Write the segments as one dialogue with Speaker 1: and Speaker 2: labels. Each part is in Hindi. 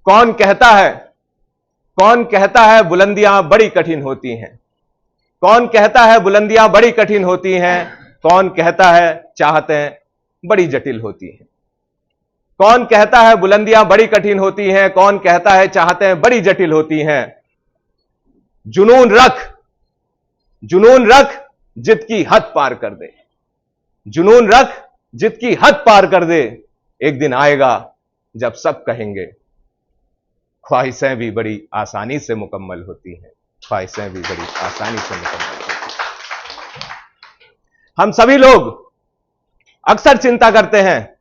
Speaker 1: कौन कहता है बुलंदियां बड़ी कठिन होती हैं? कौन कहता है बुलंदियां बड़ी कठिन होती हैं? कौन कहता है चाहतें बड़ी जटिल होती हैं? कौन कहता है बुलंदियां बड़ी कठिन होती हैं? कौन कहता है चाहतें बड़ी जटिल होती हैं? जुनून रख जिद की हद पार कर दे। जुनून रख जिद की हद पार कर दे। एक दिन आएगा जब सब कहेंगे ख्वाहिशें भी बड़ी आसानी से मुकम्मल होती हैं। ख्वाहिशें भी बड़ी आसानी से मुकम्मल होती हैं। हम सभी लोग अक्सर चिंता करते हैं।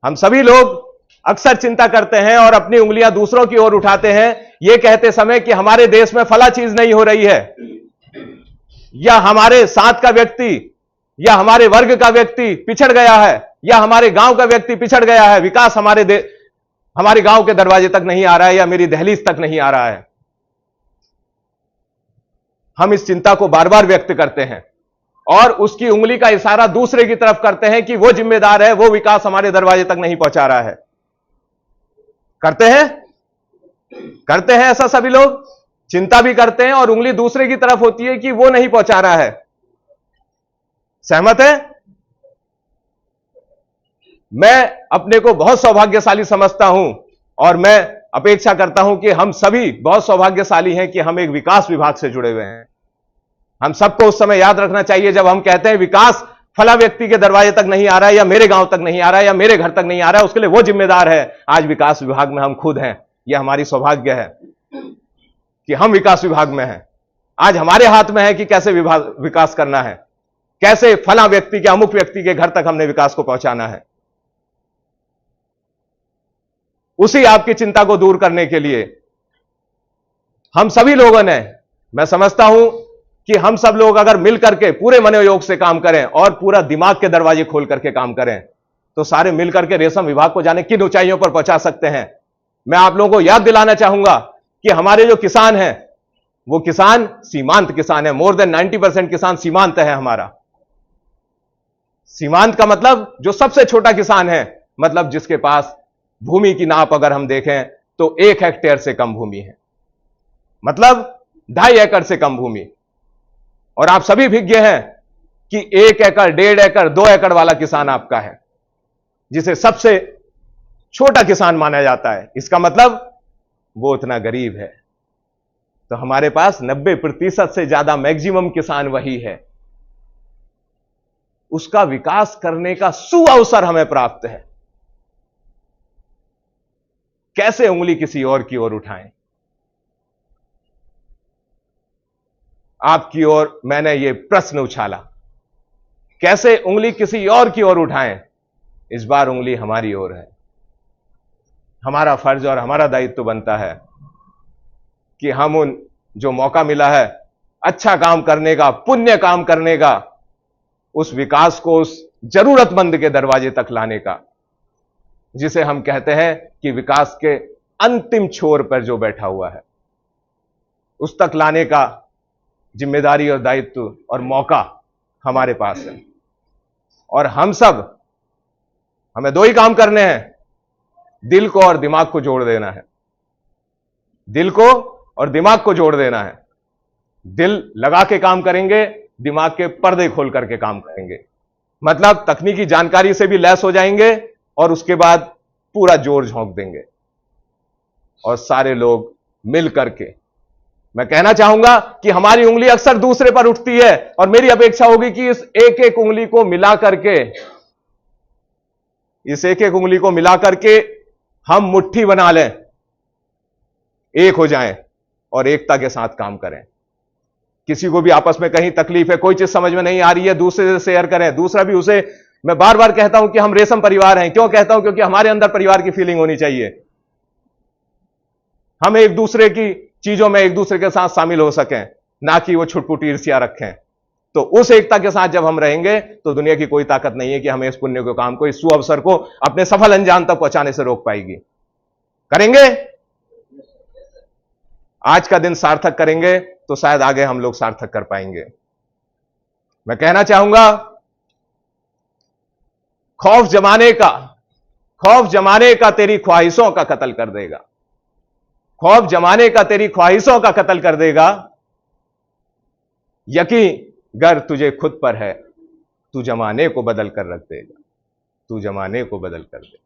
Speaker 1: हम सभी लोग अक्सर चिंता करते हैं और अपनी उंगलियां दूसरों की ओर उठाते हैं, यह कहते समय कि हमारे देश में फला चीज नहीं हो रही है, या हमारे साथ का व्यक्ति या हमारे वर्ग का व्यक्ति पिछड़ गया है, या हमारे गांव का व्यक्ति पिछड़ गया है। विकास हमारे गांव के दरवाजे तक नहीं आ रहा है, या मेरी दहलीज तक नहीं आ रहा है। हम इस चिंता को बार बार व्यक्त करते हैं और उसकी उंगली का इशारा दूसरे की तरफ करते हैं कि वो जिम्मेदार है, वो विकास हमारे दरवाजे तक नहीं पहुंचा रहा है। करते हैं ऐसा सभी लोग। चिंता भी करते हैं और उंगली दूसरे की तरफ होती है कि वो नहीं पहुंचा रहा है। सहमत है? मैं अपने को बहुत सौभाग्यशाली समझता हूं और मैं अपेक्षा करता हूं कि हम सभी बहुत सौभाग्यशाली हैं कि हम एक विकास विभाग से जुड़े हुए हैं। हम सबको उस समय याद रखना चाहिए जब हम कहते हैं विकास फला व्यक्ति के दरवाजे तक नहीं आ रहा है, या मेरे गांव तक नहीं आ रहा है, या मेरे घर तक नहीं आ रहा है, उसके लिए वो जिम्मेदार है। आज विकास विभाग में हम खुद हैं। यह हमारी सौभाग्य है कि हम विकास विभाग में हैं। आज हमारे हाथ में है कि कैसे विकास करना है, कैसे फला व्यक्ति के, अमुक व्यक्ति के घर तक हमने विकास को पहुंचाना है। उसी आपकी चिंता को दूर करने के लिए हम सभी लोगों ने, मैं समझता हूं कि हम सब लोग अगर मिलकर के पूरे मनोयोग से काम करें और पूरा दिमाग के दरवाजे खोल करके काम करें, तो सारे मिलकर के रेशम विभाग को जाने किन ऊंचाइयों पर पहुंचा सकते हैं। मैं आप लोगों को याद दिलाना चाहूंगा कि हमारे जो किसान हैं, वो किसान सीमांत किसान है। मोर देन 90% किसान सीमांत है हमारा। सीमांत का मतलब जो सबसे छोटा किसान है, मतलब जिसके पास भूमि की नाप अगर हम देखें तो 1 हेक्टेयर से कम भूमि है, मतलब 2.5 एकड़ से कम भूमि। और आप सभी विज्ञ हैं कि 1 एकड़, 1.5 एकड़, 2 एकड़ वाला किसान आपका है, जिसे सबसे छोटा किसान माना जाता है। इसका मतलब वो उतना गरीब है। तो हमारे पास 90% से ज्यादा मैक्सिमम किसान वही है। उसका विकास करने का सुअवसर हमें प्राप्त है। कैसे उंगली किसी और की ओर उठाएं? आपकी ओर मैंने यह प्रश्न उछाला, कैसे उंगली किसी और की ओर उठाएं? इस बार उंगली हमारी ओर है। हमारा फर्ज और हमारा दायित्व बनता है कि हम उन जो मौका मिला है अच्छा काम करने का, पुण्य काम करने का, उस विकास को उस जरूरतमंद के दरवाजे तक लाने का, जिसे हम कहते हैं कि विकास के अंतिम छोर पर जो बैठा हुआ है, उस तक लाने का जिम्मेदारी और दायित्व और मौका हमारे पास है। और हमें 2 ही काम करने हैं, दिल को और दिमाग को जोड़ देना है। दिल को और दिमाग को जोड़ देना है। दिल लगा के काम करेंगे, दिमाग के पर्दे खोल करके काम करेंगे। मतलब तकनीकी जानकारी से भी लैस हो जाएंगे और उसके बाद पूरा जोर झोंक देंगे और सारे लोग मिल करके। मैं कहना चाहूंगा कि हमारी उंगली अक्सर दूसरे पर उठती है और मेरी अपेक्षा होगी कि इस एक एक उंगली को मिला करके हम मुट्ठी बना लें, एक हो जाएं और एकता के साथ काम करें। किसी को भी आपस में कहीं तकलीफ है, कोई चीज समझ में नहीं आ रही है, दूसरे से शेयर करें, दूसरा भी उसे। मैं बार बार कहता हूं कि हम रेशम परिवार हैं। क्यों कहता हूं? क्योंकि हमारे अंदर परिवार की फीलिंग होनी चाहिए। हम एक दूसरे की चीजों में एक दूसरे के साथ शामिल हो सकें, ना कि वो छुटपुट ईर्ष्या रखें। तो उस एकता के साथ जब हम रहेंगे तो दुनिया की कोई ताकत नहीं है कि हमें इस पुण्य के काम को, इस सुअवसर को अपने सफल अंजाम तक पहुंचाने से रोक पाएगी। करेंगे? आज का दिन सार्थक करेंगे तो शायद आगे हम लोग सार्थक कर पाएंगे। मैं कहना चाहूंगा, खौफ खौफ जमाने का तेरी ख्वाहिशों का कत्ल कर देगा। खौफ जमाने का तेरी ख्वाहिशों का कत्ल कर देगा। यकीन गर तुझे खुद पर है, तू जमाने को बदल कर रख देगा, तू जमाने को बदल कर दे।